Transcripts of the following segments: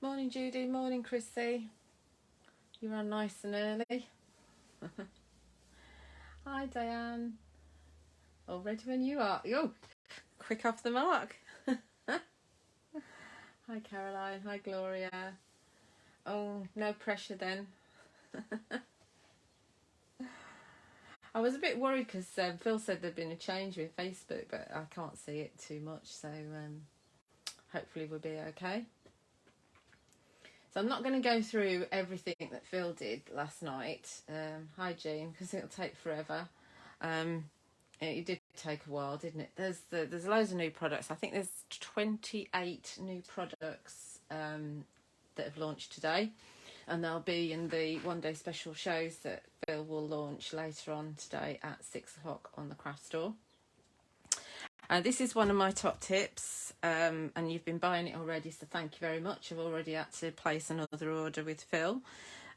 Morning Judy, morning Chrissy. You're on nice and early. Hi Diane. All ready when you are. Oh, quick off the mark. Hi Caroline, hi Gloria. Oh, no pressure then. I was a bit worried because Phil said there'd been a change with Facebook, but I can't see it too much, so hopefully we'll be okay. So I'm not going to go through everything that Phil did last night. Hi Jean, because it'll take forever. It did take a while, didn't it? There's loads of new products. I think there's 28 new products that have launched today, and they'll be in the one-day special shows that Phil will launch later on today at 6 o'clock on the craft store. This is one of my top tips, and you've been buying it already, so thank you very much. I've already had to place another order with Phil.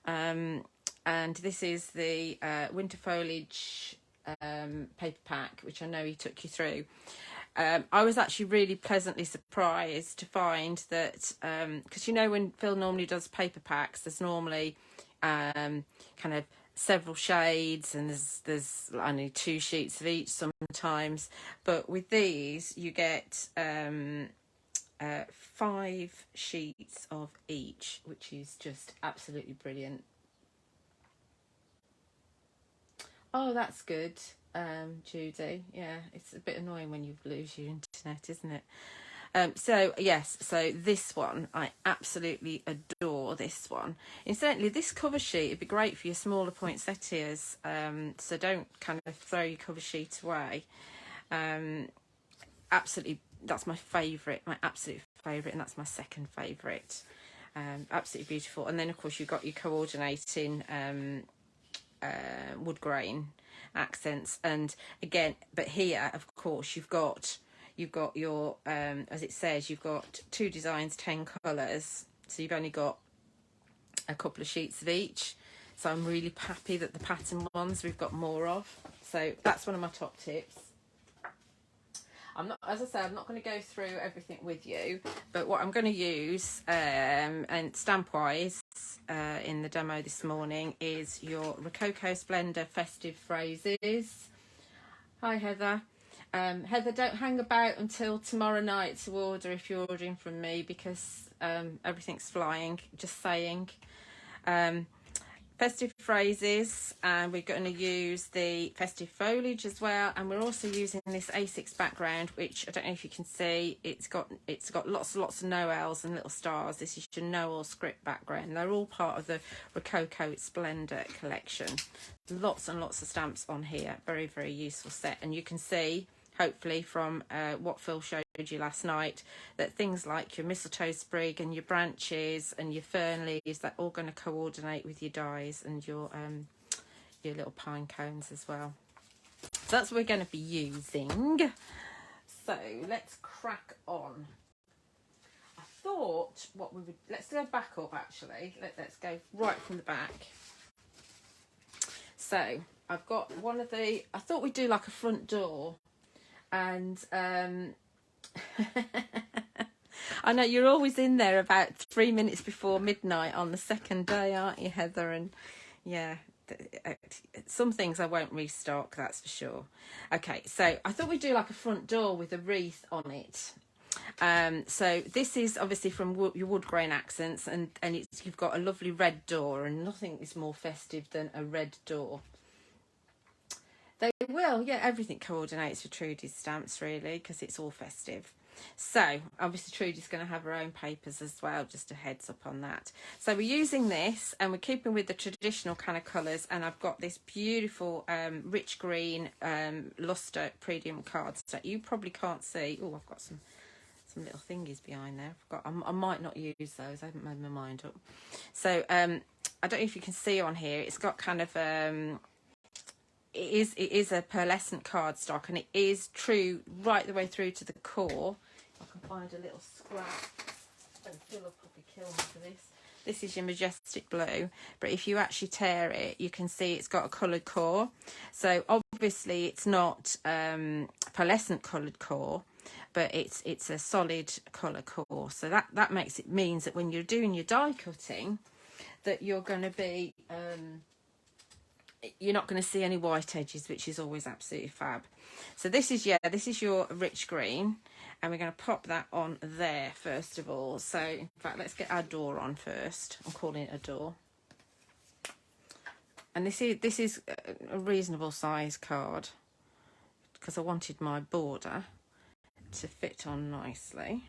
And this is the Winter Foliage paper pack, which I know he took you through. I was actually really pleasantly surprised to find that, because you know when Phil normally does paper packs, there's normally kind of several shades, and there's only 2 sheets of each sometimes, but with these you get 5 sheets of each, which is just absolutely brilliant. Oh, that's good, Judy. Yeah, it's a bit annoying when you lose your internet, isn't it? So yes, so this one, I absolutely adore this one. Incidentally, this cover sheet would be great for your smaller poinsettias, so don't kind of throw your cover sheet away. Absolutely, that's my favourite, my absolute favourite, and that's my second favourite. Absolutely beautiful. And then of course you've got your coordinating wood grain accents, and again, but here of course you've got your as it says, you've got 2 designs, 10 colours, so you've only got a couple of sheets of each. So I'm really happy that the pattern ones we've got more of, so that's one of my top tips. I'm not, as I say, I'm not going to go through everything with you, but what I'm going to use and stamp wise in the demo this morning is your Rococo Splendor Festive Phrases. Hi Heather. Heather, don't hang about until tomorrow night to order if you're ordering from me, because everything's flying, just saying. Festive Phrases, and we're going to use the Festive Foliage as well, and we're also using this A6 background, which I don't know if you can see, it's got lots of Noels and little stars. This is your Noel script background. They're all part of the Rococo Splendor collection. Lots and lots of stamps on here. Very, very useful set, and you can see hopefully from what Phil showed you last night, that things like your mistletoe sprig and your branches and your fern leaves, they're all going to coordinate with your dies and your little pine cones as well. So that's what we're going to be using. So let's crack on. I thought what we would, let's go back up actually. Let's go right from the back. So I've got one of the, I thought we'd do like a front door. And I know you're always in there about 3 minutes before midnight on the second day, aren't you, Heather? And yeah, some things I won't restock, that's for sure. Okay, so I thought we'd do like a front door with a wreath on it. So this is obviously from your wood grain accents, and it's, you've got a lovely red door, and nothing is more festive than a red door. They will, yeah, everything coordinates with Trudy's stamps really, because it's all festive. So obviously Trudy's going to have her own papers as well, just a heads up on that. So we're using this, and we're keeping with the traditional kind of colours, and I've got this beautiful rich green luster premium cards that you probably can't see. Oh, I've got some little thingies behind there. I might not use those, I haven't made my mind up. So I don't know if you can see on here, it's got kind of it is a pearlescent cardstock, and it is true right the way through to the core. If I can find a little scrap, and Phil will probably kill me for this. This is your majestic blue, but if you actually tear it, you can see it's got a coloured core. So obviously it's not pearlescent coloured core, but it's a solid colour core, so that means that when you're doing your die cutting, that you're going to be you're not going to see any white edges, which is always absolutely fab. So this is your rich green, and we're going to pop that on there first of all. So in fact, let's get our door on first. I'm calling it a door. And this is a reasonable size card because I wanted my border to fit on nicely.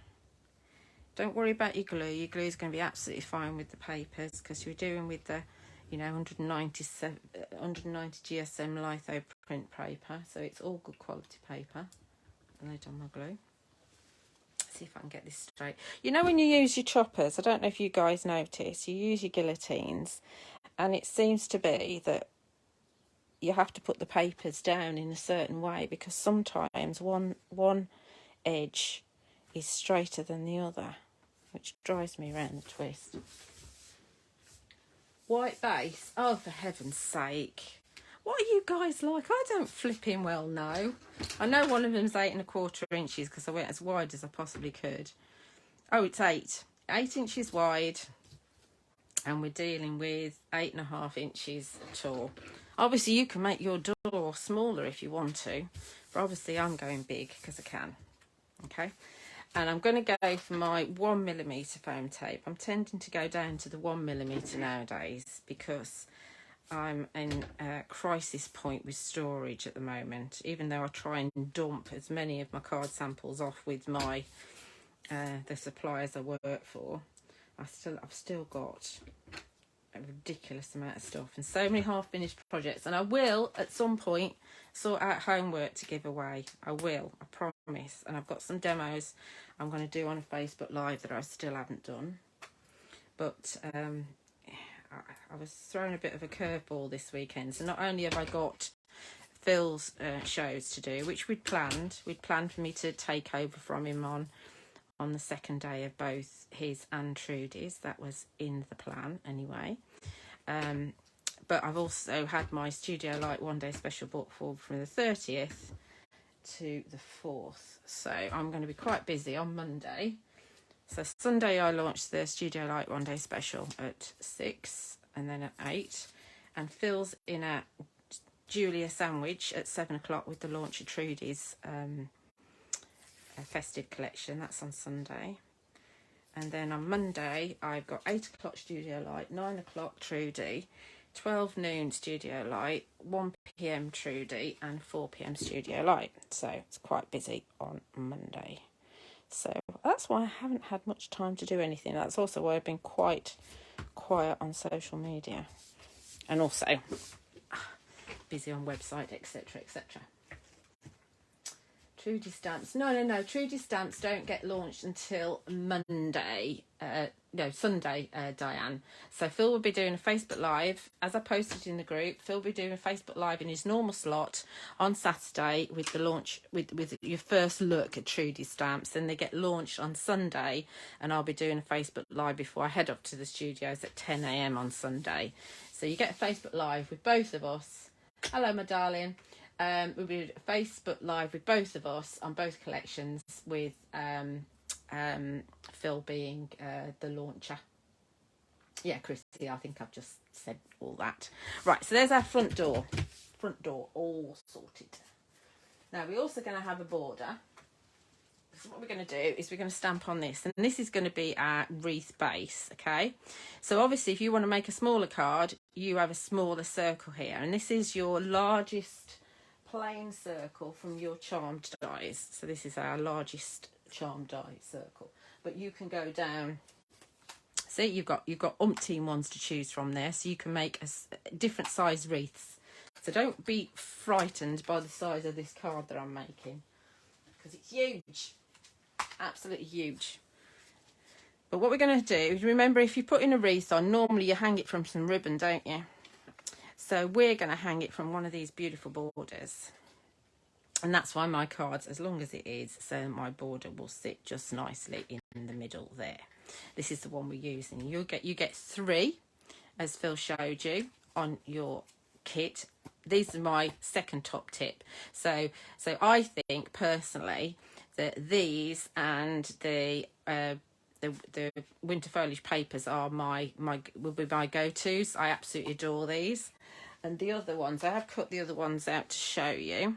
Don't worry about your glue. Your glue is going to be absolutely fine with the papers because you're doing with the 190 GSM litho print paper, so it's all good quality paper. Lay down my glue. See if I can get this straight. When you use your choppers, I don't know if you guys notice, you use your guillotines, and it seems to be that you have to put the papers down in a certain way because sometimes one edge is straighter than the other, which drives me around the twist. White base, oh for heaven's sake, what are you guys like? I don't flipping well know. I know one of them's 8 1/4 inches because I went as wide as I possibly could. Oh, it's 8 inches wide, and we're dealing with 8 1/2 inches tall. Obviously you can make your door smaller if you want to, but obviously I'm going big because I can. Okay. And I'm going to go for my 1mm foam tape. I'm tending to go down to the 1mm nowadays because I'm in a crisis point with storage at the moment. Even though I try and dump as many of my card samples off with my the suppliers I work for, I've still got a ridiculous amount of stuff and so many half-finished projects. And I will at some point sort out homework to give away. I will, I promise. And I've got some demos I'm going to do on a Facebook Live that I still haven't done. But I was thrown a bit of a curveball this weekend. So not only have I got Phil's shows to do, which we'd planned for me to take over from him on the second day of both his and Trudy's. That was in the plan anyway. But I've also had my Studio Light one day special book for from the 30th to the 4th. So I'm going to be quite busy on Monday. So Sunday I launched the Studio Light one day special at 6 and then at 8. And Phil's in at Julia Sandwich at 7 o'clock with the launch of Trudy's festive collection. That's on Sunday. And then on Monday I've got 8 o'clock Studio Light, 9 o'clock Trudy, 12 noon Studio Light, 1 PM Trudy and 4 PM Studio Light. So it's quite busy on Monday. So that's why I haven't had much time to do anything. That's also why I've been quite quiet on social media. And also busy on website, etc, etc. Trudy stamps. No. Trudy stamps don't get launched until Monday. Sunday, Diane. So Phil will be doing a Facebook Live, as I posted in the group. Phil will be doing a Facebook Live in his normal slot on Saturday with the launch, with your first look at Trudy stamps. Then they get launched on Sunday, and I'll be doing a Facebook Live before I head off to the studios at 10 AM on Sunday. So you get a Facebook Live with both of us. Hello, my darling. We'll be a Facebook Live with both of us on both collections, with Phil being the launcher. Yeah, Christy, I think I've just said all that. Right, so there's our front door. Front door all sorted. Now, we're also going to have a border. So what we're going to do is we're going to stamp on this. And this is going to be our wreath base, okay? So obviously, if you want to make a smaller card, you have a smaller circle here. And this is your largest plain circle from your charmed dies. So this is our largest charmed die circle, but you can go down. See, you've got umpteen ones to choose from there, so you can make a different size wreaths. So don't be frightened by the size of this card that I'm making, because it's huge, absolutely huge. But what we're going to do is, remember, if you put in a wreath on, normally you hang it from some ribbon, don't you? So we're going to hang it from one of these beautiful borders. And that's why my card's as long as it is, so my border will sit just nicely in the middle there. This is the one we're using. You get 3, as Phil showed you, on your kit. These are my second top tip. So I think personally that these and the winter foliage papers are will be my go-tos. I absolutely adore these. And the other ones, I have cut the other ones out to show you.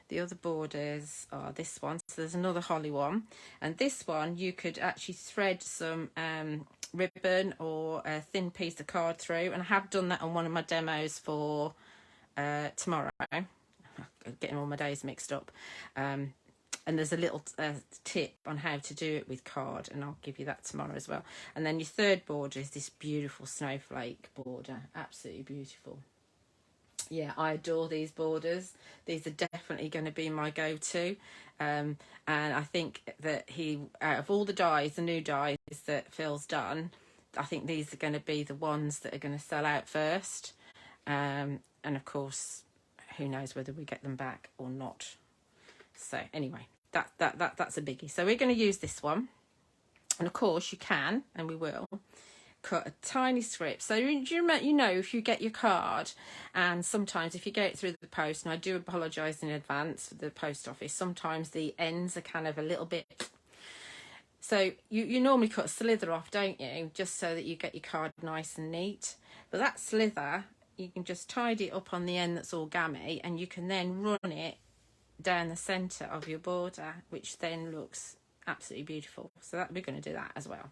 The other borders are this one. So there's another holly one, and this one you could actually thread some ribbon or a thin piece of card through, and I have done that on one of my demos for tomorrow. I'm getting all my days mixed up. And there's a little tip on how to do it with card, and I'll give you that tomorrow as well. And then your third border is this beautiful snowflake border. Absolutely beautiful. Yeah, I adore these borders. These are definitely going to be my go-to. And I think that out of all the dies, the new dies that Phil's done, I think these are going to be the ones that are going to sell out first. And of course, who knows whether we get them back or not. So anyway, that's a biggie. So we're going to use this one. And of course you can, and we will, cut a tiny script. So you know, if you get your card, and sometimes if you get it through the post, and I do apologise in advance for the post office, sometimes the ends are kind of a little bit, so you normally cut a slither off, don't you, just so that you get your card nice and neat. But that slither, you can just tidy it up on the end that's all gammy, and you can then run it down the centre of your border, which then looks absolutely beautiful. So we're going to do that as well.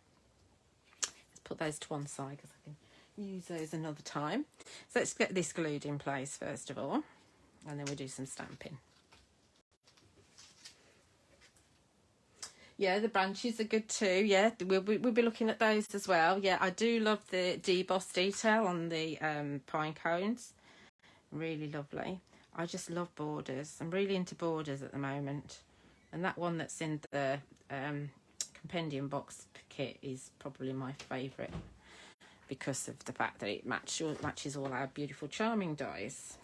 Put those to one side because I can use those another time. So let's get this glued in place first of all, and then we'll do some stamping. Yeah, the branches are good too. Yeah, we'll be looking at those as well. Yeah, I do love the deboss detail on the pine cones. Really lovely. I just love borders. I'm really into borders at the moment, and that one that's in the compendium box kit is probably my favourite because of the fact that it matches all our beautiful charming dies.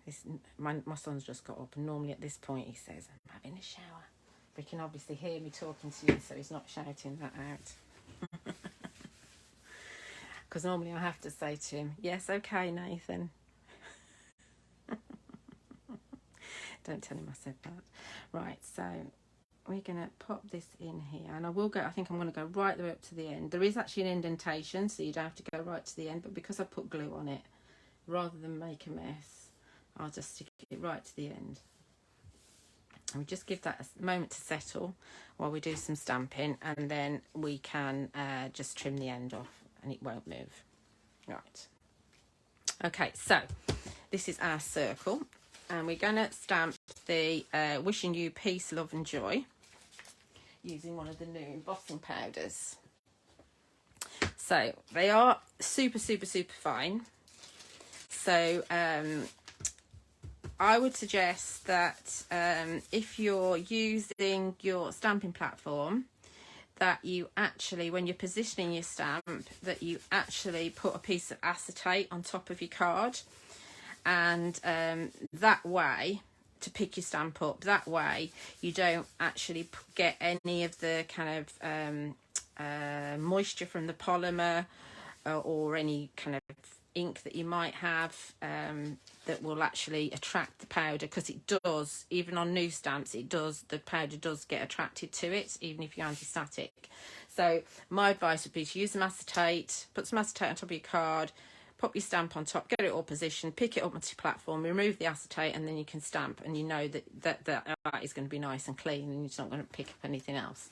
So my son's just got up, and normally at this point he says, I'm having a shower. But he can obviously hear me talking to you, so he's not shouting that out. Because normally I have to say to him, yes, okay, Nathan. Don't tell him I said that. Right, so we're going to pop this in here, and I think I'm going to go right the way up to the end. There is actually an indentation, so you don't have to go right to the end, but because I put glue on it, rather than make a mess, I'll just stick it right to the end. And we just give that a moment to settle while we do some stamping, and then we can just trim the end off and it won't move. Right. Okay, so this is our circle, and we're going to stamp the wishing you peace, love and joy using one of the new embossing powders. So they are super fine. So I would suggest that if you're using your stamping platform, that you actually, when you're positioning your stamp, that you actually put a piece of acetate on top of your card, and that way, to pick your stamp up, that way you don't actually get any of the kind of moisture from the polymer or any kind of ink that you might have that will actually attract the powder, because it does, even on new stamps, the powder does get attracted to it, even if you're anti-static. So my advice would be to use some acetate, put some acetate on top of your card, pop your stamp on top, get it all positioned, pick it up onto your platform, remove the acetate, and then you can stamp, and you know that is going to be nice and clean, and you're not going to pick up anything else.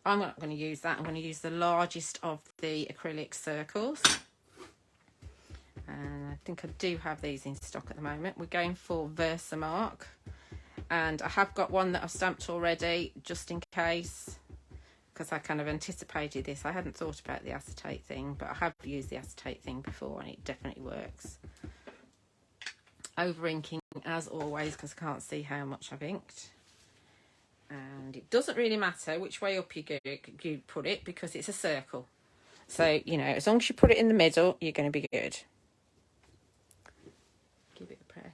I'm not going to use that. I'm going to use the largest of the acrylic circles. And I think I do have these in stock at the moment. We're going for Versamark, and I have got one that I've stamped already just in case, because I kind of anticipated this. I hadn't thought about the acetate thing, but I have used the acetate thing before and it definitely works. Over inking as always, because I can't see how much I've inked. And it doesn't really matter which way up you put it, because it's a circle. So, you know, as long as you put it in the middle, you're going to be good. Give it a press.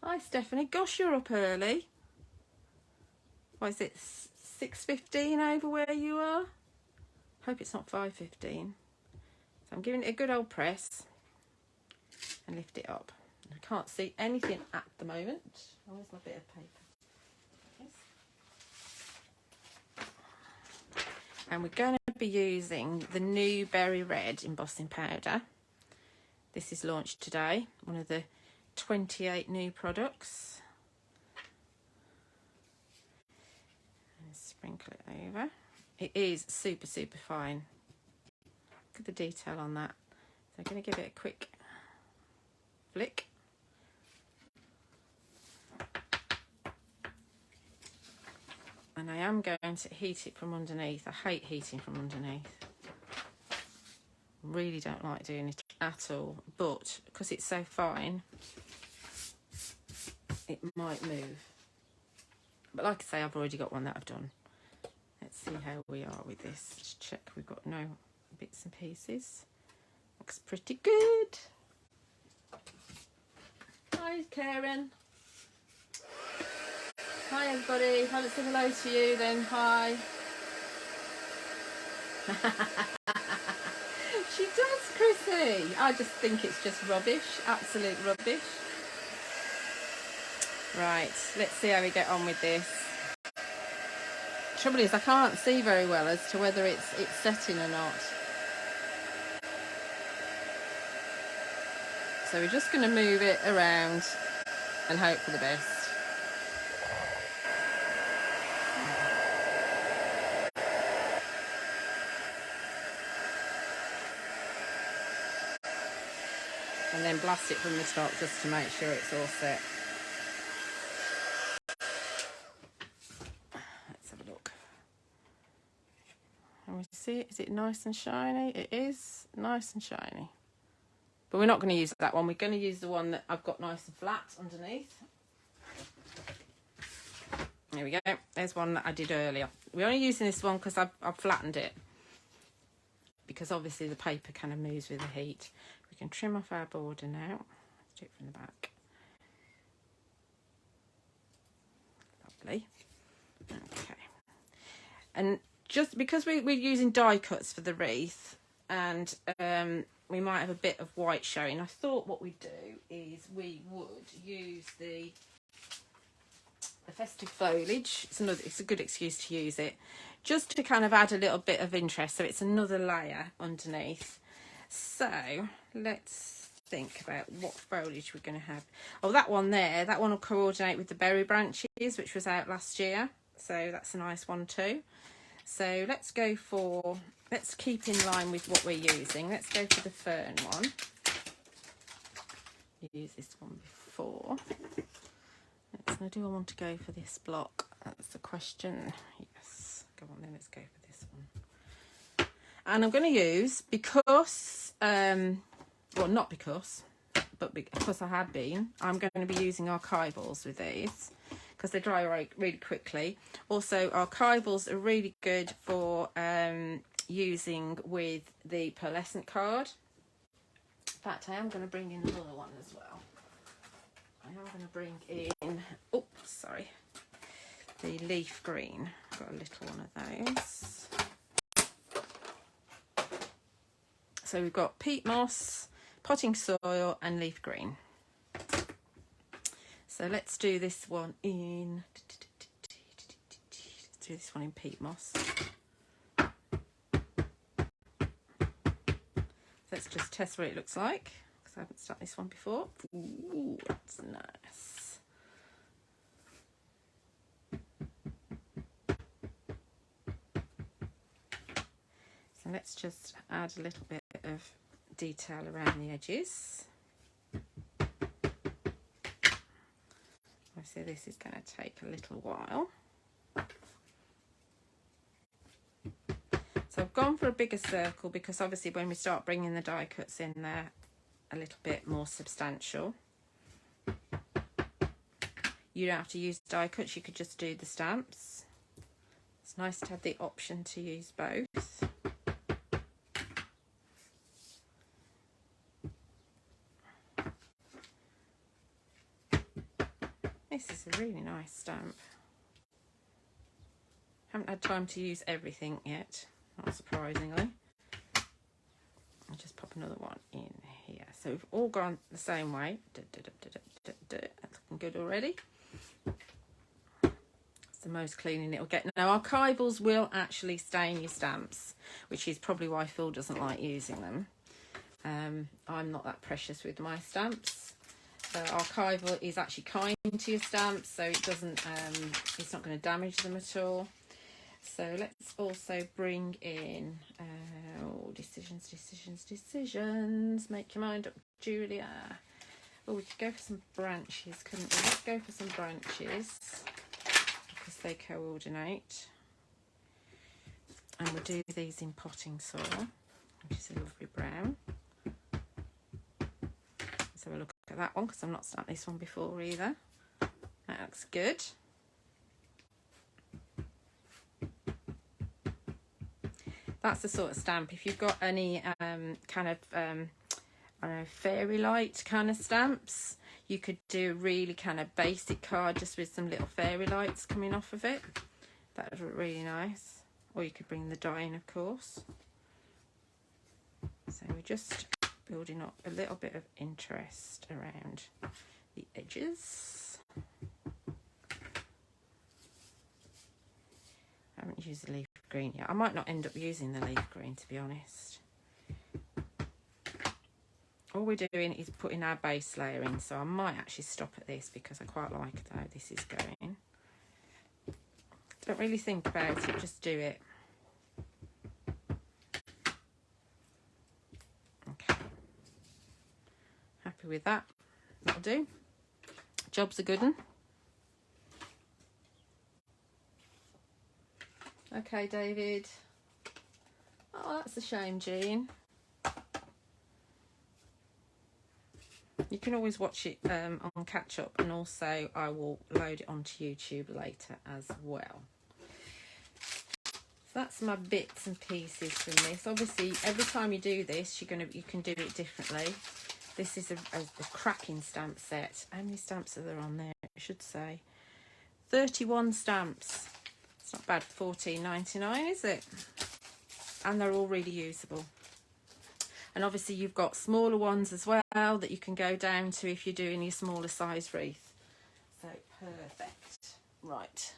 Hi Stephanie, gosh, you're up early. What is it, 6:15 over where you are? Hope it's not 515. So I'm giving it a good old press and lift it up. I can't see anything at the moment. Oh, where's my bit of paper? And we're going to be using the new Berry Red embossing powder. This is launched today, one of the 28 new products. And sprinkle it over. It is super, super fine. Look at the detail on that. So I'm going to give it a quick flick. And I am going to heat it from underneath. I hate heating from underneath. Really don't like doing it at all. But because it's so fine, it might move. But like I say, I've already got one that I've done. Let's see how we are with this. Just check we've got no bits and pieces. Looks pretty good. Hi, Karen. Hi everybody, haven't said hello to you then, hi. She does, Chrissy. I just think it's just rubbish, absolute rubbish. Right, let's see how we get on with this. Trouble is I can't see very well as to whether it's setting or not. So we're just going to move it around and hope for the best. And then blast it from the top just to make sure it's all set. Let's have a look. Can we see it? Is it nice and shiny? It is nice and shiny. But we're not going to use that one. We're going to use the one that I've got nice and flat underneath. There we go. There's one that I did earlier. We're only using this one because I've flattened it. Because obviously the paper kind of moves with the heat. We can trim off our border now. Let's do it from the back. Lovely. Okay. And just because we're using die cuts for the wreath, and we might have a bit of white showing, I thought what we'd do is we would use the Festive Foliage. It's a good excuse to use it, just to kind of add a little bit of interest. So it's another layer underneath. So let's think about what foliage we're going to have. Oh, that one there, that one will coordinate with the berry branches, which was out last year. So that's a nice one too. So let's keep in line with what we're using. Let's go for the fern one. Use this one before. Do I want to go for this block? That's the question. Yes. Go on then, let's go for this one. And I'm going to use, because, well, not because, but because I have been, I'm going to be using archivals with these because they dry really quickly. Also, archivals are really good for using with the pearlescent card. In fact, I am going to bring in another one as well. I am going to bring in, oh, sorry, the leaf green. I've got a little one of those. So we've got peat moss, potting soil and leaf green. So let's do this one in, let's do this one in peat moss. Let's just test what it looks like, because I haven't done this one before. Ooh, that's nice. So let's just add a little bit of detail around the edges. Obviously this is going to take a little while. So I've gone for a bigger circle because obviously when we start bringing the die cuts in, they're a little bit more substantial. You don't have to use die cuts, you could just do the stamps. It's nice to have the option to use both. This is a really nice stamp. Haven't had time to use everything yet. not surprisingly. I'll just pop another one in here. So we've all gone the same way. That's looking good already. It's the most cleaning it'll get. Now, archivals will actually stain your stamps, which is probably why Phil doesn't like using them. I'm not that precious with my stamps. Archival is actually kind to your stamps, so it doesn't, it's not going to damage them at all. So let's also bring in, decisions. Make your mind up, Julia. Oh, we could go for some branches, couldn't we? Let's go for some branches because they coordinate. And we'll do these in potting soil, which is a lovely brown. Let's have a look at that one because I've not stamped this one before either. That looks good. That's the sort of stamp. If you've got any kind of I don't know, fairy light kind of stamps, you could do a really kind of basic card just with some little fairy lights coming off of it. That would look really nice. Or you could bring the dye in, of course. So we're just building up a little bit of interest around the edges. I haven't used the leaf green yet. I might not end up using the leaf green, to be honest. All we're doing is putting our base layer in, so I might actually stop at this because I quite like how this is going. Don't really think about it, just do it. Okay. Happy with that. That'll do. Job's a good one. Okay, David. Oh, that's a shame, Jean. You can always watch it on catch up, and also I will load it onto YouTube later as well. So that's my bits and pieces from this. Obviously, every time you do this, you can do it differently. This is a cracking stamp set. How many stamps are there on there? I should say 31 stamps. It's not bad for $14.99, is it? And they're all really usable. And obviously you've got smaller ones as well that you can go down to if you're doing your smaller size wreath. So perfect. Right,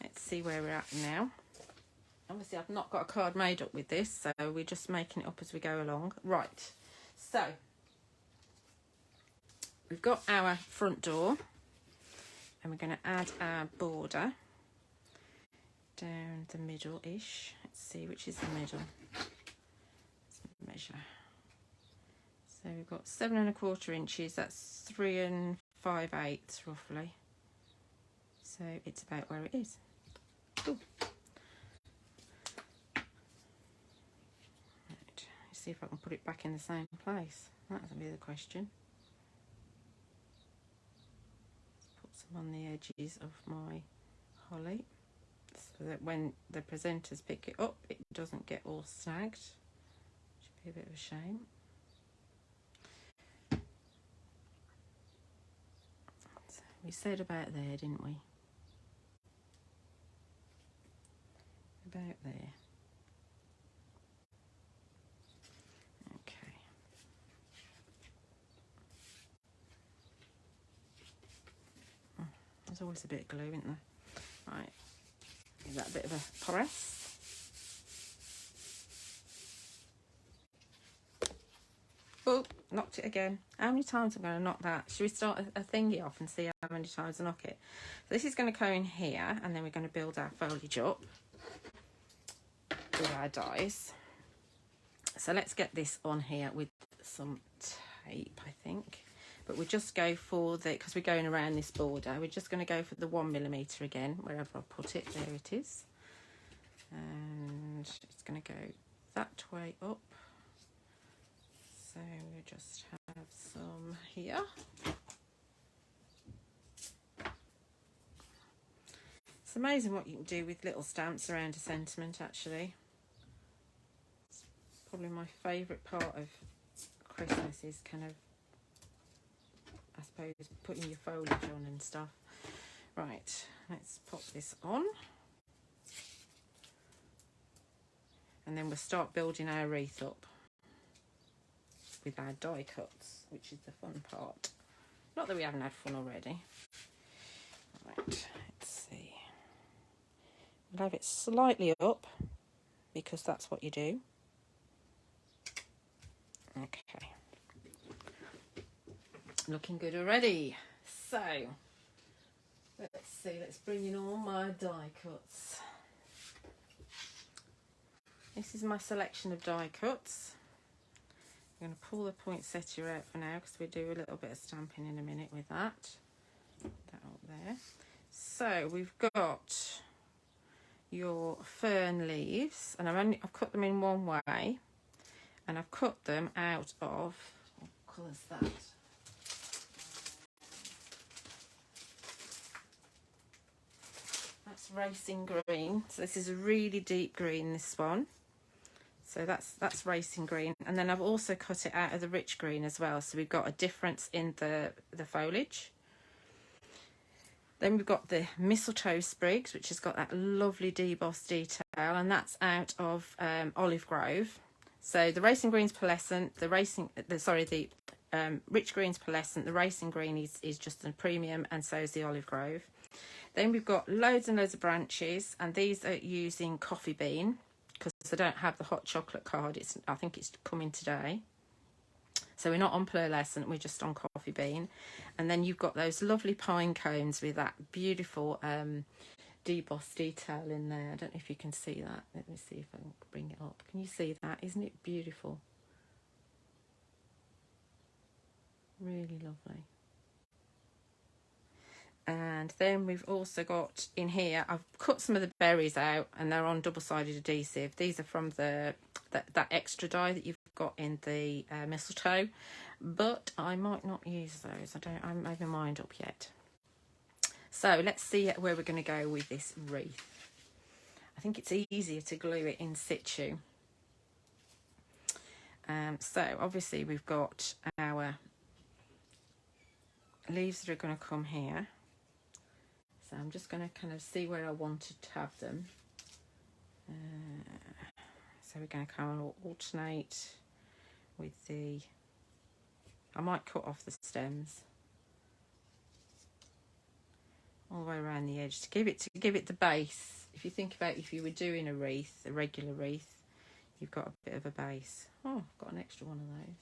let's see where we're at now. Obviously I've not got a card made up with this, so we're just making it up as we go along. Right, so we've got our front door, and we're going to add our border down the middle-ish. Let's see which is the middle. Let's measure. So we've got 7 1/4 inches. That's 3 5/8 roughly. So it's about where it is. Cool. Right. Let's see if I can put it back in the same place. That's gonna be the question. Let's put some on the edges of my holly, so that when the presenters pick it up, it doesn't get all snagged. Should be a bit of a shame. So we said about there, didn't we? About there. Okay. There's always a bit of glue, isn't there? Right. Give that a bit of a press. Oh, knocked it again. How many times am I going to knock that? Should we start a thingy off and see how many times I knock it? So this is going to go in here, and then we're going to build our foliage up with our dies. So let's get this on here with some tape, I think. But we'll just go for the, because we're going around this border, we're just going to go for the 1mm again, wherever I put it. There it is. And it's going to go that way up. So we'll just have some here. It's amazing what you can do with little stamps around a sentiment, actually. It's probably my favourite part of Christmas is kind of, I suppose, putting your foliage on and stuff. Right, let's pop this on. And then we'll start building our wreath up with our die cuts, which is the fun part. Not that we haven't had fun already. Right, let's see. We'll have it slightly up because that's what you do. Okay. Looking good already. So, let's see, let's bring in all my die cuts. This is my selection of die cuts. I'm going to pull the poinsettia out for now because we do a little bit of stamping in a minute with that. Put that up there. So we've got your fern leaves, and I've cut them in one way, and I've cut them out of, what colour's that? That's racing green. So this is a really deep green, this one. So that's racing green, and then I've also cut it out of the rich green as well. So we've got a difference in the foliage. Then we've got the Mistletoe Sprigs, which has got that lovely debossed detail, and that's out of Olive Grove. So the racing green's pearlescent, the rich green's pearlescent, the racing green is just a premium, and so is the Olive Grove. Then we've got loads and loads of branches, and these are using coffee bean, because I don't have the hot chocolate card. I think it's coming today. So we're not on pearlescent, we're just on coffee bean. And then you've got those lovely pine cones with that beautiful debossed detail in there. I don't know if you can see that. Let me see if I can bring it up. Can you see that? Isn't it beautiful? Really lovely. And then we've also got in here, I've cut some of the berries out and they're on double-sided adhesive. These are from that extra die that you've got in the mistletoe, but I might not use those. I haven't made my mind up yet. So let's see where we're going to go with this wreath. I think it's easier to glue it in situ. So obviously we've got our leaves that are going to come here. So I'm just going to kind of see where I wanted to have them. So we're going to kind of alternate with I might cut off the stems all the way around the edge to give it the base. If you think about if you were doing a wreath, a regular wreath, you've got a bit of a base. Oh, I've got an extra one of those.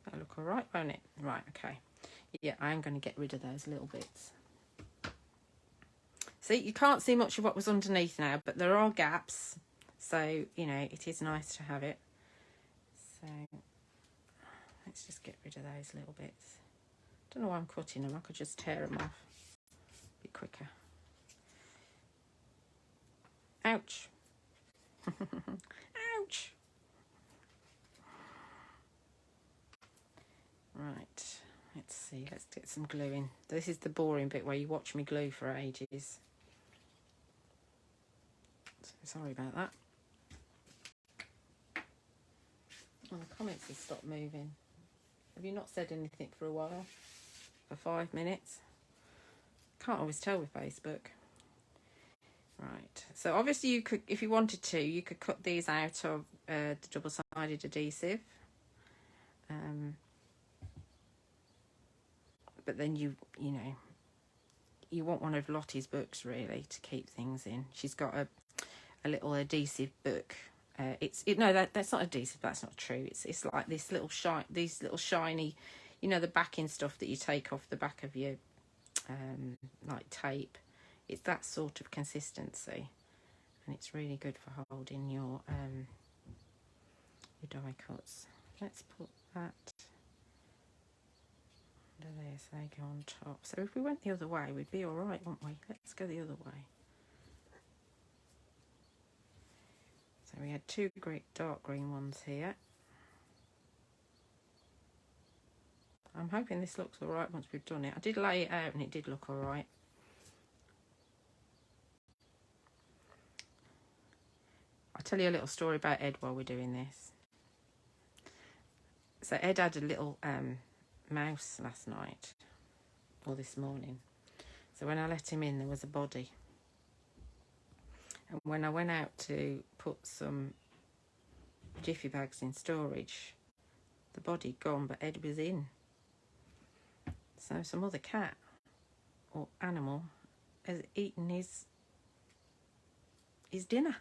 That'll look all right, won't it? Right, okay. Yeah, I am going to get rid of those little bits. See, you can't see much of what was underneath now, but there are gaps. So, you know, it is nice to have it. So, let's just get rid of those little bits. Don't know why I'm cutting them. I could just tear them off. Be quicker. Ouch. Ouch. Right, let's see, let's get some glue in. This is the boring bit where you watch me glue for ages. So sorry about that. Oh, the comments have stopped moving. Have you not said anything for a while? For 5 minutes? Can't always tell with Facebook. Right, so obviously you could, if you wanted to, you could cut these out of the double-sided adhesive. But then you know, you want one of Lottie's books really to keep things in. She's got a little adhesive book. That's not adhesive. That's not true. It's like these little shiny, you know, the backing stuff that you take off the back of your like tape. It's that sort of consistency, and it's really good for holding your die cuts. Let's put that under there so they go on top. So if we went the other way, we'd be all right, wouldn't we? Let's go the other way. So we had two great dark green ones here. I'm hoping this looks all right once we've done it. I did lay it out and it did look all right. I'll tell you a little story about Ed while we're doing this. So Ed had a little mouse last night, or this morning. So when I let him in, there was a body. And when I went out to put some jiffy bags in storage, the body gone, but Ed was in. So some other cat or animal has eaten his dinner,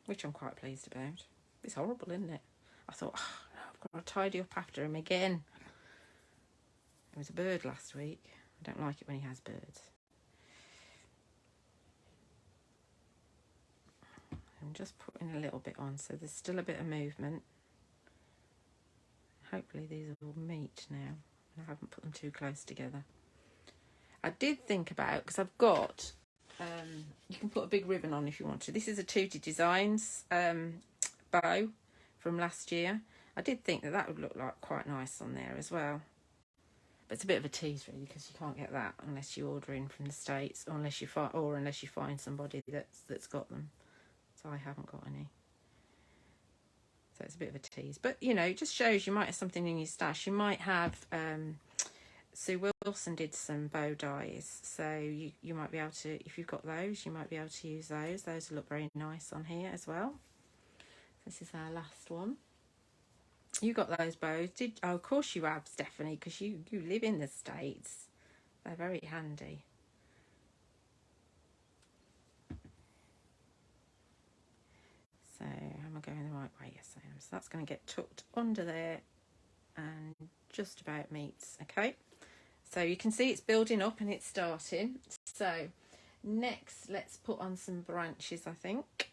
which I'm quite pleased about. It's horrible, isn't it? I thought, oh, no, I've got to tidy up after him again. It was a bird last week. I don't like it when he has birds. I'm just putting a little bit on, so there's still a bit of movement. Hopefully these will meet now. I haven't put them too close together. I did think about, because I've got, you can put a big ribbon on if you want to. This is a Tootie Designs bow from last year. I did think that would look like quite nice on there as well. But it's a bit of a tease really, because you can't get that unless you order in from the States, or unless you find somebody that's got them. So I haven't got any. So it's a bit of a tease. But, you know, it just shows you might have something in your stash. You might have... Sue Wilson did some bow dies, so you might be able to, if you've got those, you might be able to use those. Those look very nice on here as well. This is our last one. You got those bows? Oh, of course you have, Stephanie, because you live in the States. They're very handy. So, am I going the right way? Yes, I am. So that's going to get tucked under there and just about meets, okay? So you can see it's building up and it's starting. So next, let's put on some branches, I think.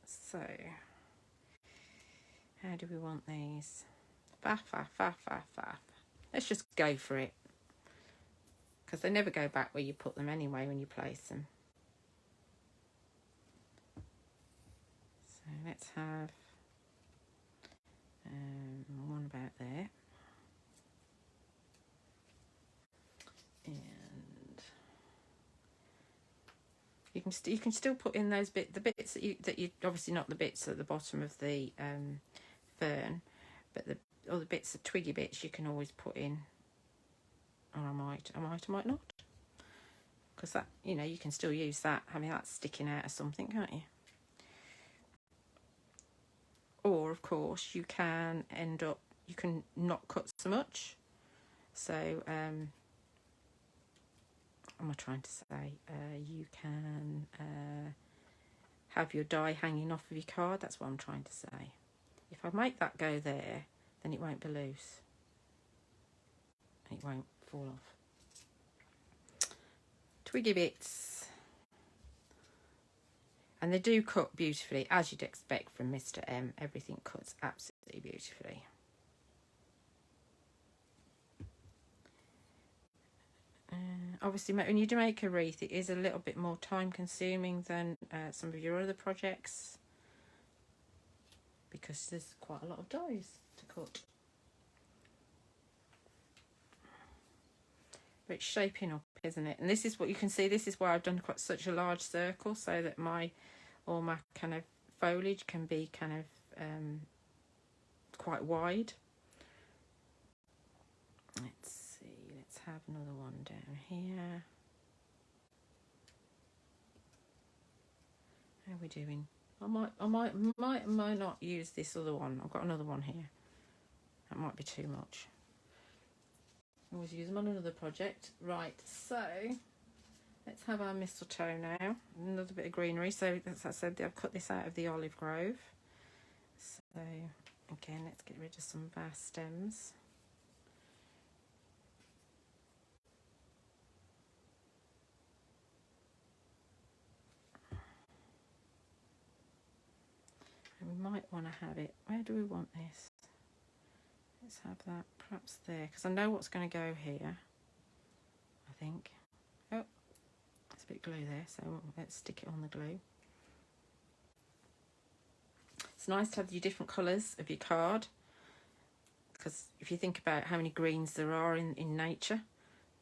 So how do we want these? Faff. Let's just go for it, because they never go back where you put them anyway when you place them. So let's have one about there. And you can still put in those the bits that you obviously not the bits at the bottom of the fern, but the other bits, the twiggy bits, you can always put in. Or I might not, because that, you know, you can still use that. I mean, that's sticking out of something, can't you? Or of course you can you can not cut so much. So what am I trying to say? You can have your die hanging off of your card. That's what I'm trying to say. If I make that go there, then it won't be loose. It won't fall off. Twiggy bits. And they do cut beautifully, as you'd expect from Mr. M. Everything cuts absolutely beautifully. Obviously, when you do make a wreath, it is a little bit more time consuming than some of your other projects, because there's quite a lot of dies to cut. But it's shaping up, isn't it? And this is what you can see. This is why I've done quite such a large circle, so that all my kind of foliage can be kind of quite wide. Let's see, let's have another one down here. How are we doing? I might not use this other one. I've got another one here. That might be too much. Always use them on another project. Right, so let's have our mistletoe now. Another bit of greenery. So as I said, I've cut this out of the olive grove. So again, let's get rid of some of our stems. And we might want to have it. Where do we want this? Let's have that perhaps there, because I know what's going to go here, I think. Oh, there's a bit of glue there, so let's stick it on the glue. It's nice to have your different colours of your card, because if you think about how many greens there are in nature,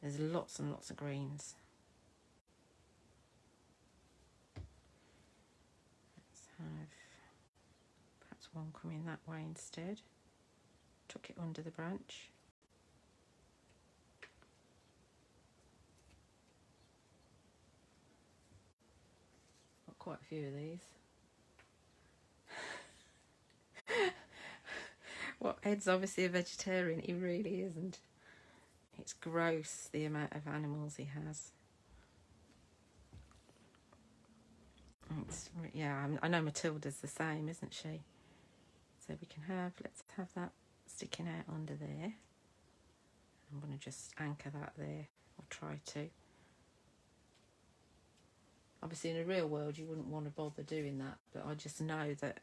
there's lots and lots of greens. Let's have perhaps one coming that way instead. tuck it under the branch. Got quite a few of these. Well, Ed's obviously a vegetarian. He really isn't. It's gross, the amount of animals he has. Yeah, I know Matilda's the same, isn't she? So we can have, let's have that sticking out under there. I'm going to just anchor that there, or try to. Obviously in a real world you wouldn't want to bother doing that, but I just know that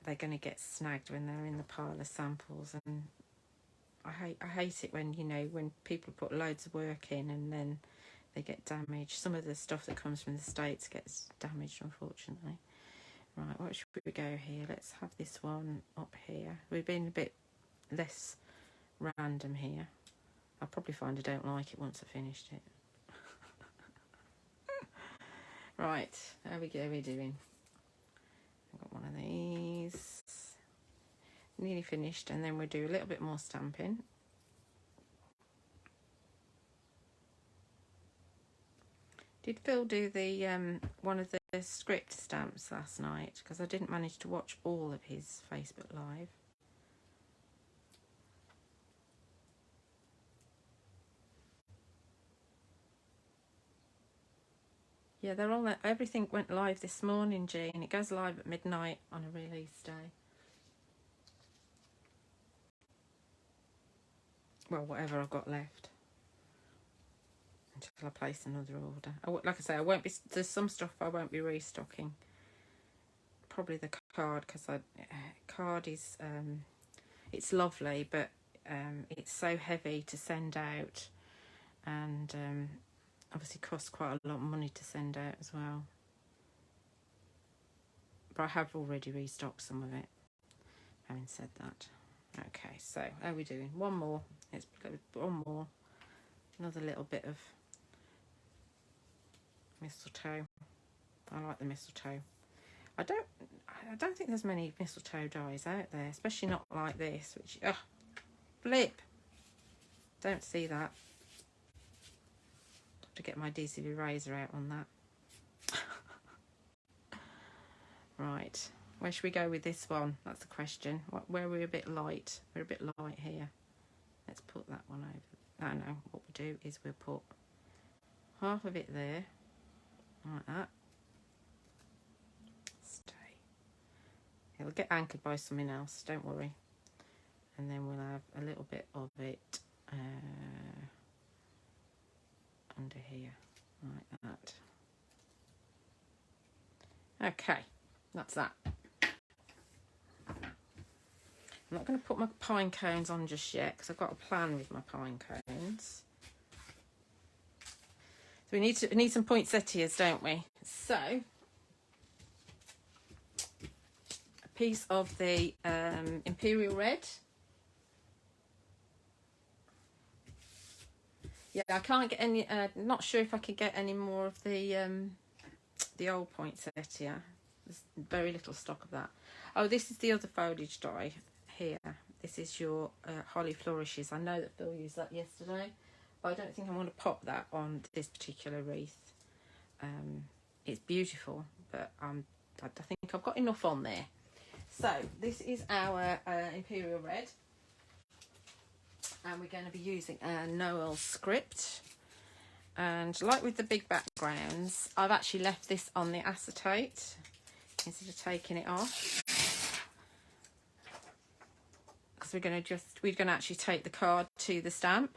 they're going to get snagged when they're in the pile of samples, and I hate it when, you know, when people put loads of work in and then they get damaged. Some of the stuff that comes from the States gets damaged, unfortunately. Right, what should we go here? Let's have this one up here. We've been a bit less random here. I'll probably find I don't like it once I've finished it. Right, how we go, we're doing. I've got one of these. Nearly finished, and then we'll do a little bit more stamping. Did Phil do the one of the script stamps last night? Because I didn't manage to watch all of his Facebook Live. Yeah, they're all. Everything went live this morning, Jean. It goes live at midnight on a release day. Well, whatever I've got left until I place another order. Like I say, I won't be. There's some stuff I won't be restocking. Probably the card, because card is it's lovely, but it's so heavy to send out, and obviously costs quite a lot of money to send out as well. But I have already restocked some of it. Having said that, okay. So how are we doing? One more. Let's go with one more. Another little bit of mistletoe. I like the mistletoe. I don't think there's many mistletoe dies out there, especially not like this, which flip. Don't see that. Have to get my adhesive eraser out on that. Right, where should we go with this one? That's the question. Where we're a bit light. We're a bit light here. Let's put that one over. No, what we'll do is we'll put half of it there, like that. Stay. It'll get anchored by something else, don't worry. And then we'll have a little bit of it under here, like that. Okay, that's that. I'm not going to put my pine cones on just yet because I've got a plan with my pine cones. So we need some poinsettias, don't we? So a piece of the Imperial Red. Yeah, I can't get any. Not sure if I could get any more of the old poinsettia. There's very little stock of that. Oh, this is the other foliage die here. This is your Holly Flourishes. I know that Phil used that yesterday, but I don't think I want to pop that on this particular wreath. It's beautiful, but I think I've got enough on there. So this is our Imperial Red, and we're going to be using our Noel script. And like with the big backgrounds, I've actually left this on the acetate instead of taking it off, because we're going to actually take the card to the stamp,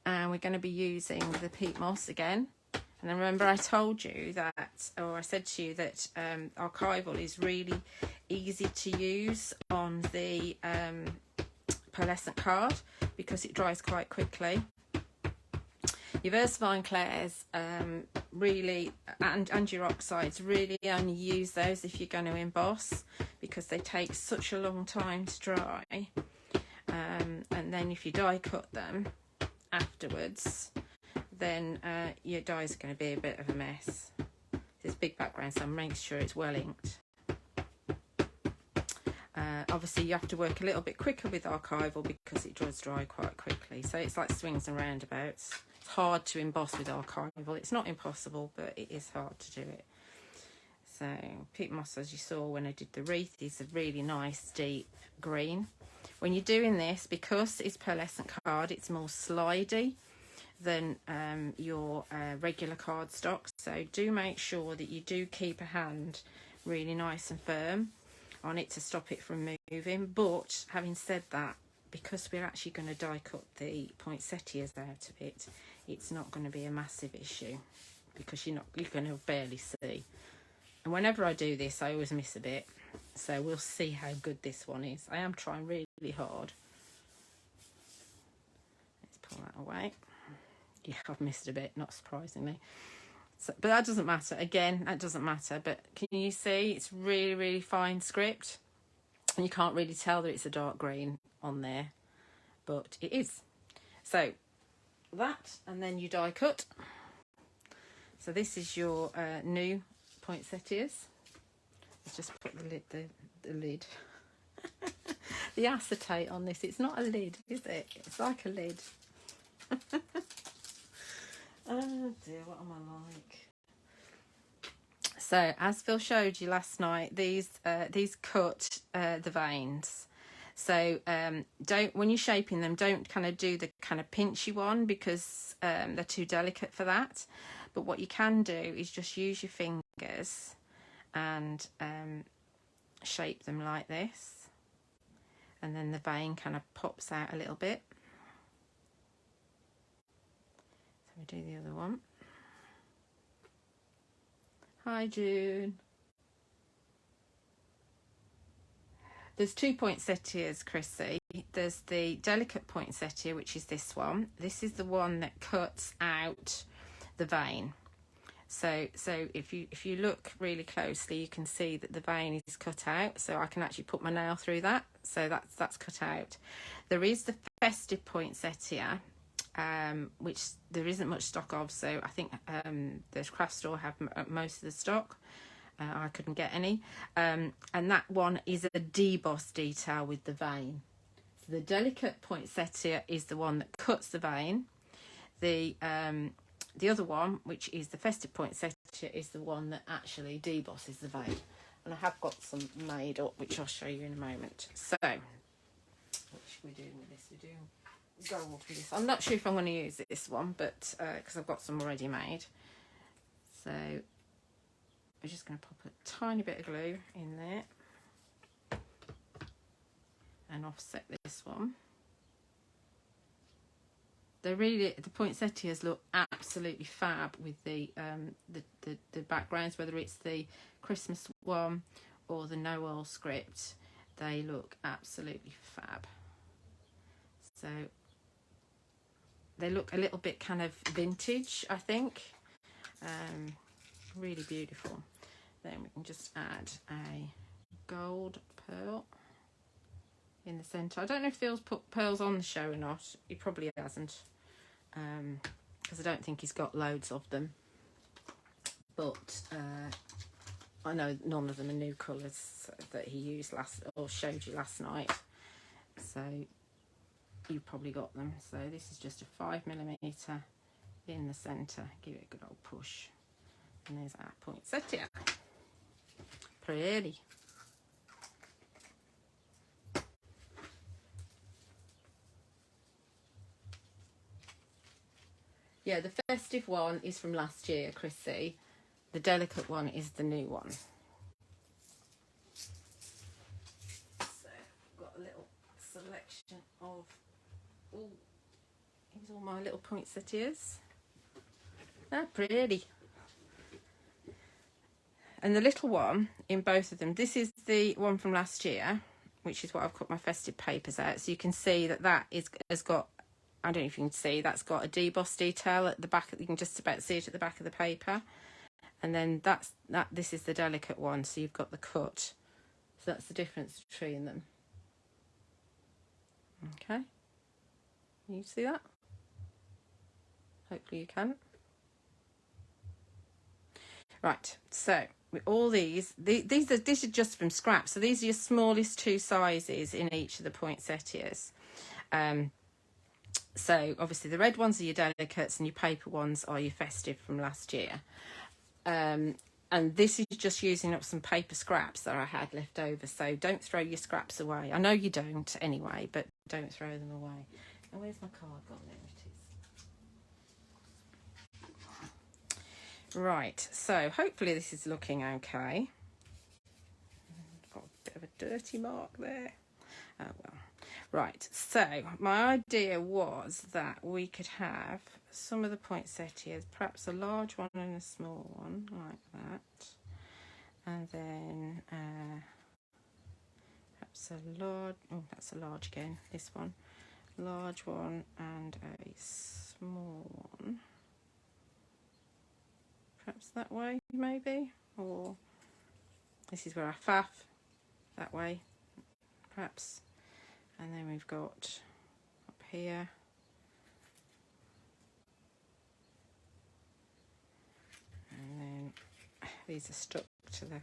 and we're going to be using the peat moss again. And then remember I told you that, or I said to you that archival is really easy to use on the pearlescent card because it dries quite quickly. Your Versavine clairs really, and your oxides, really only use those if you're going to emboss, because they take such a long time to dry. And then if you die cut them afterwards, then your dies are going to be a bit of a mess. This big background, so I'm making sure it's well inked. Obviously you have to work a little bit quicker with archival because it does dry quite quickly. So it's like swings and roundabouts. It's hard to emboss with archival. It's not impossible, but it is hard to do it. So peat moss, as you saw when I did the wreath, is a really nice deep green. When you're doing this, because it's pearlescent card, it's more slidey than your regular cardstock. So do make sure that you do keep a hand really nice and firm on it to stop it from moving. But having said that, because we're actually going to die cut the poinsettias out of it, it's not going to be a massive issue because you're going to barely see. And whenever I do this, I always miss a bit. So we'll see how good this one is. I am trying really hard. Let's pull that away. Yeah, I've missed a bit, not surprisingly. So, but that doesn't matter. Again, that doesn't matter. But can you see it's really fine script? And you can't really tell that it's a dark green on there, but it is. So that, and then you die cut. So this is your new poinsettias. Let's just put the lid. The acetate on this, it's not a lid, is it? It's like a lid. Oh dear, what am I like? So as Phil showed you last night, these cut the veins. So when you're shaping them, don't kind of do the kind of pinchy one because they're too delicate for that. But what you can do is just use your fingers and shape them like this, and then the vein kind of pops out a little bit. So we do the other one. Hi June. There's two poinsettias, Chrissy. There's the delicate poinsettia, which is this one. This is the one that cuts out the vein. So if you look really closely, you can see that the vein is cut out. So I can actually put my nail through that. So that's cut out. There is the Festive Poinsettia, which there isn't much stock of. So I think the craft store have most of the stock. I couldn't get any. And that one is a deboss detail with the vein. So the delicate poinsettia is the one that cuts the vein. The other one, which is the Festive Poinsettia, is the one that actually debosses the vein. And I have got some made up, which I'll show you in a moment. So, what should we do with this? We do go off with this. I'm not sure if I'm going to use this one, but because I've got some already made. So, we're just going to pop a tiny bit of glue in there and offset this one. The poinsettias look absolutely fab with the backgrounds, whether it's the Christmas one or the Noel script. They look absolutely fab. So they look a little bit kind of vintage, I think. Really beautiful. Then we can just add a gold pearl in the centre. I don't know if Phil's put pearls on the show or not. He probably hasn't. Because I don't think he's got loads of them, but I know none of them are new colours that he used showed you last night, so you probably got them. So this is just a 5mm in the centre. Give it a good old push, and there's our poinsettia. Pretty. Yeah, the festive one is from last year, Chrissy. The delicate one is the new one. So, I've got a little selection of here's all my little poinsettias. They're pretty. And the little one in both of them, this is the one from last year, which is what I've cut my festive papers out. So you can see that has got, I don't know if you can see, that's got a deboss detail at the back. You can just about see it at the back of the paper. And then this is the delicate one, so you've got the cut. So that's the difference between them. Okay. Can you see that? Hopefully you can. Right, so all these this is just from scrap, so these are your smallest 2 sizes in each of the poinsettias. So obviously the red ones are your delicates and your paper ones are your festive from last year. And this is just using up some paper scraps that I had left over, so don't throw your scraps away. I know you don't anyway, but don't throw them away. And where's my card gone? There it is. Right, so hopefully this is looking okay. Got a bit of a dirty mark there. Oh well. Right, so my idea was that we could have some of the poinsettias, perhaps a large one and a small one, like that. And then perhaps a large, oh, that's a large again, this one. Large one and a small one. Perhaps that way, maybe? Or this is where I faff, that way, perhaps. And then we've got up here. And then these are stuck to the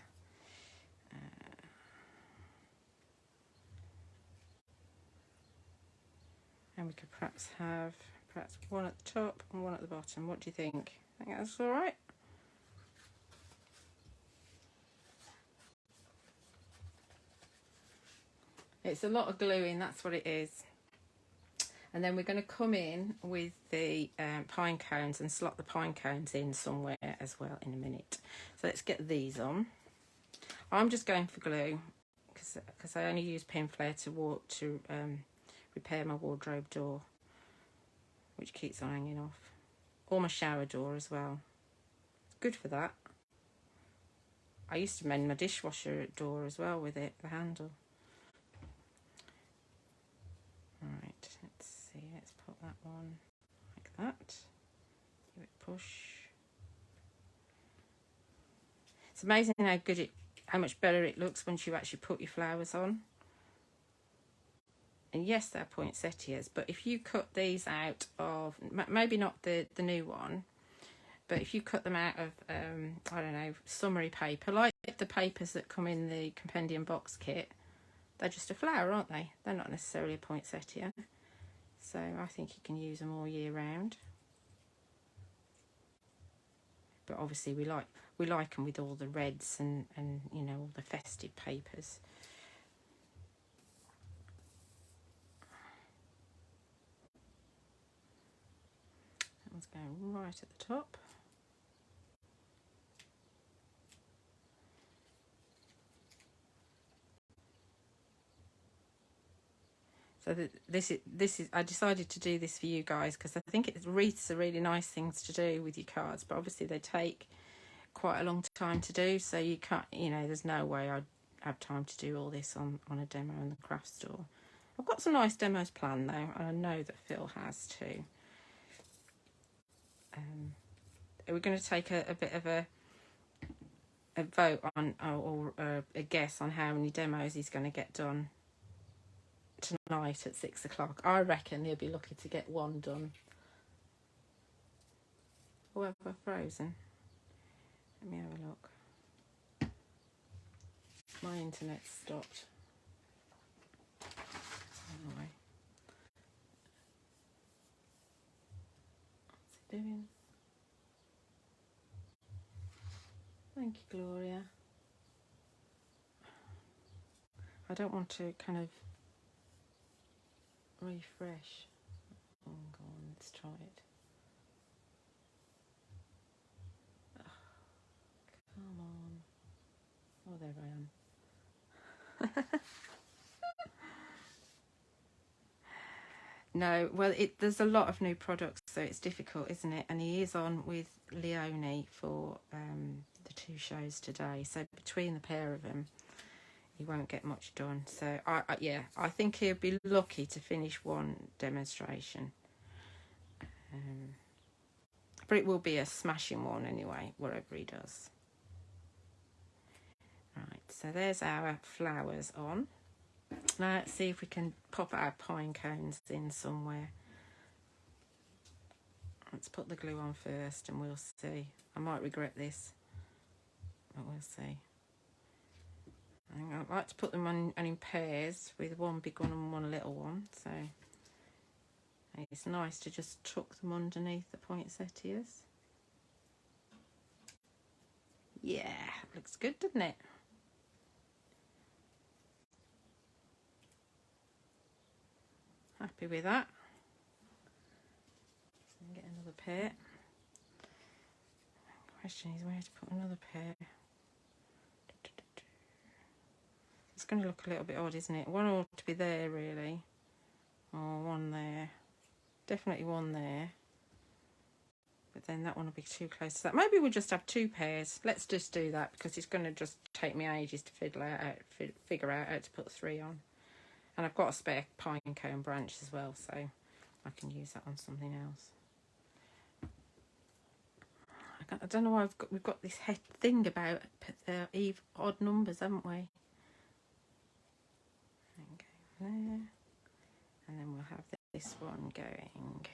and we could perhaps have one at the top and one at the bottom. What do you think? I think that's all right. It's a lot of gluing, that's what it is. And then we're going to come in with the pine cones and slot the pine cones in somewhere as well in a minute. So let's get these on. I'm just going for glue because I only use pin flare to repair my wardrobe door, which keeps on hanging off. Or my shower door as well. It's good for that. I used to mend my dishwasher door as well with it, the handle. Right, let's see, let's put that one like that. Give it a push. It's amazing how much better it looks once you actually put your flowers on. And yes, they're poinsettias, but if you cut these out of, maybe not the new one, but if you cut them out of, I don't know, summery paper, like the papers that come in the compendium box kit, they're just a flower, aren't they? They're not necessarily a poinsettia. So I think you can use them all year round. But obviously we like them with all the reds and you know, all the festive papers. That one's going right at the top. So this is I decided to do this for you guys because I think wreaths are really nice things to do with your cards, but obviously they take quite a long time to do, so you can't, you know, there's no way I'd have time to do all this on a demo in the craft store. I've got some nice demos planned though, and I know that Phil has too. We're going to take a bit of a vote on or a guess on how many demos he's going to get done tonight at 6 o'clock. I reckon he'll be lucky to get one done. Oh, have I frozen? Let me have a look. My internet's stopped. Anyway. What's it doing? Thank you, Gloria. I don't want to kind of refresh. Oh, go on, let's try it. Oh, come on. Oh, there I am. No, well, there's a lot of new products, so it's difficult, isn't it? And he is on with Leonie for the 2 shows today. So between the pair of them, he won't get much done. So I think he'll be lucky to finish one demonstration. But it will be a smashing one anyway, whatever he does. Right, so there's our flowers on. Now let's see if we can pop our pine cones in somewhere. Let's put the glue on first and we'll see. I might regret this. but we'll see. I like to put them on in pairs with one big one and one little one, so it's nice to just tuck them underneath the poinsettias. Yeah, looks good, doesn't it? Happy with that. Get another pair. Question is where to put another pair. It's going to look a little bit odd, isn't it? One ought to be there, really. Or one there. Definitely one there. But then that one will be too close to that. Maybe we'll just have 2 pairs. Let's just do that, because it's going to just take me ages to figure out how to put 3 on. And I've got a spare pine cone branch as well, so I can use that on something else. I don't know why we've got this thing about odd numbers, haven't we? Okay, there, and then we'll have this one going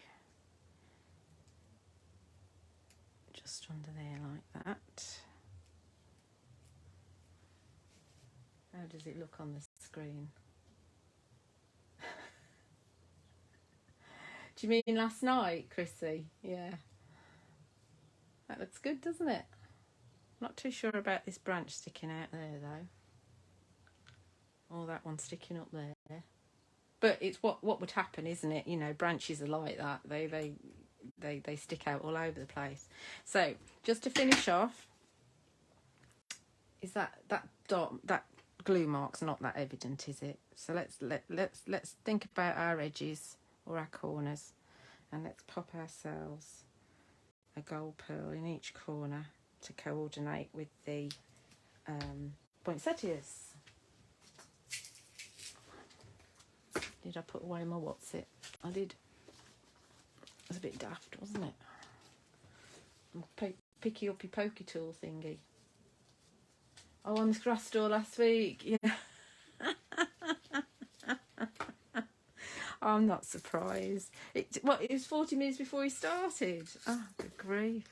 just under there like that. How does it look on the screen? Do you mean last night, Chrissy? Yeah. That looks good, doesn't it? Not too sure about this branch sticking out there, though. Or that one sticking up there. But it's what would happen, isn't it? You know, branches are like that. They stick out all over the place. So, just to finish off, is that glue mark's not that evident, is it? So let's think about our edges or our corners, and let's pop ourselves a gold pearl in each corner to coordinate with the poinsettias. Did I put away my what's it? I did. It was a bit daft, wasn't it? Picky uppy pokey tool thingy. Oh, on the craft store last week. Yeah. I'm not surprised. It was 40 minutes before he started. Oh, good grief.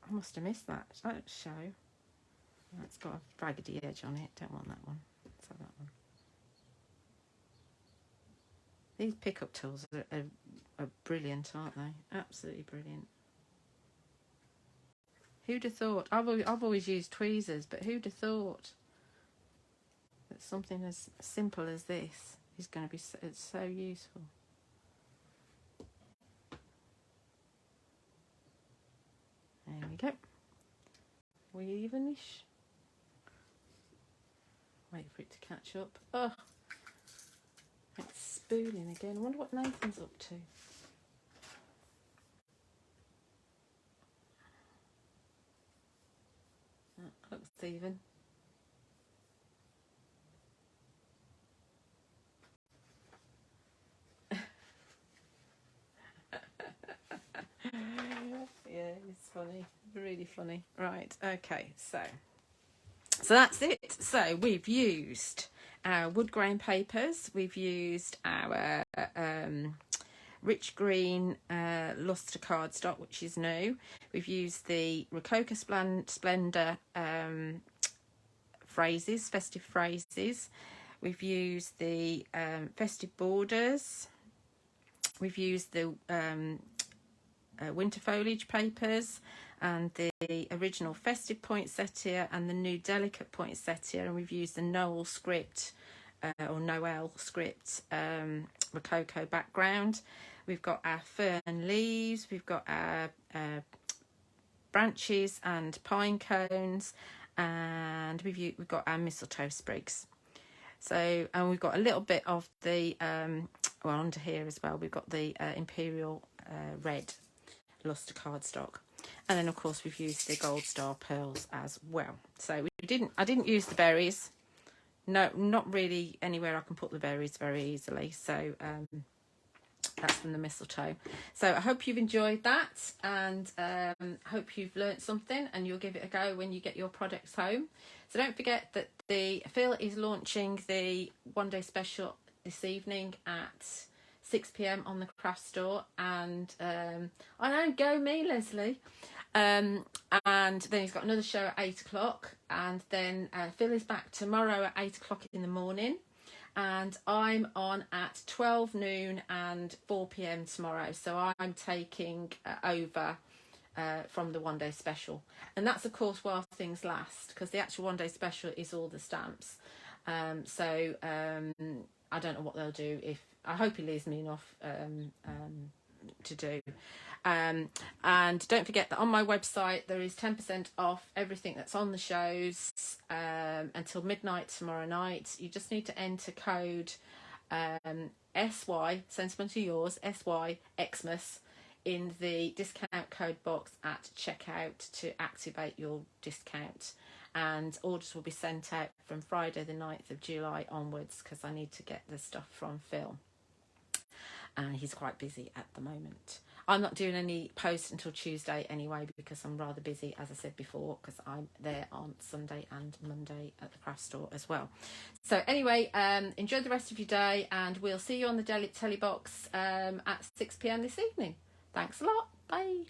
I must have missed that. That show. That's got a raggedy edge on it. Don't want that one. Let's have that one. These pickup tools are brilliant, aren't they? Absolutely brilliant. Who'd have thought? I've always used tweezers, but who'd have thought that something as simple as this is going to be so useful? There we go. Weavenish. Wait for it to catch up. Oh, it's spooling again. I wonder what Nathan's up to. That looks even. Yeah, it's funny. Really funny. Right, okay, so that's it. So we've used our wood grain papers, we've used our rich green luster cardstock, which is new. We've used the Rococo Splendor phrases, festive phrases. We've used the festive borders. We've used the winter foliage papers and the original Festive Poinsettia and the new delicate Poinsettia, and we've used the Noel script or Noel script Rococo background. We've got our Fern Leaves, we've got our branches and pine cones, and we've got our Mistletoe Sprigs. So, and we've got a little bit of the well, under here as well, we've got the Imperial Red luster cardstock, and then of course we've used the gold star pearls as well. So I didn't use the berries. No, not really anywhere I can put the berries very easily. So that's from the mistletoe. So I hope you've enjoyed that, and hope you've learnt something, and you'll give it a go when you get your products home. So don't forget that Phil is launching the one-day special this evening at 6 p.m. on the craft store, and I know, go me, Leslie. And then he's got another show at 8 o'clock, and then Phil is back tomorrow at 8 o'clock in the morning, and I'm on at 12 noon and 4 p.m. tomorrow, so I'm taking over from the one day special, and that's of course while things last, because the actual one day special is all the stamps. So I don't know what they'll do. If I hope he leaves me enough to do. And don't forget that on my website there is 10% off everything that's on the shows until midnight tomorrow night. You just need to enter code SY, Sentimentally Yours, SY Xmas, in the discount code box at checkout to activate your discount, and orders will be sent out from Friday the 9th of July onwards, because I need to get the stuff from Phil, and he's quite busy at the moment. I'm not doing any posts until Tuesday anyway, because I'm rather busy, as I said before, because I'm there on Sunday and Monday at the craft store as well. So anyway, enjoy the rest of your day, and we'll see you on the telly box at 6 p.m. this evening. Thanks a lot. Bye.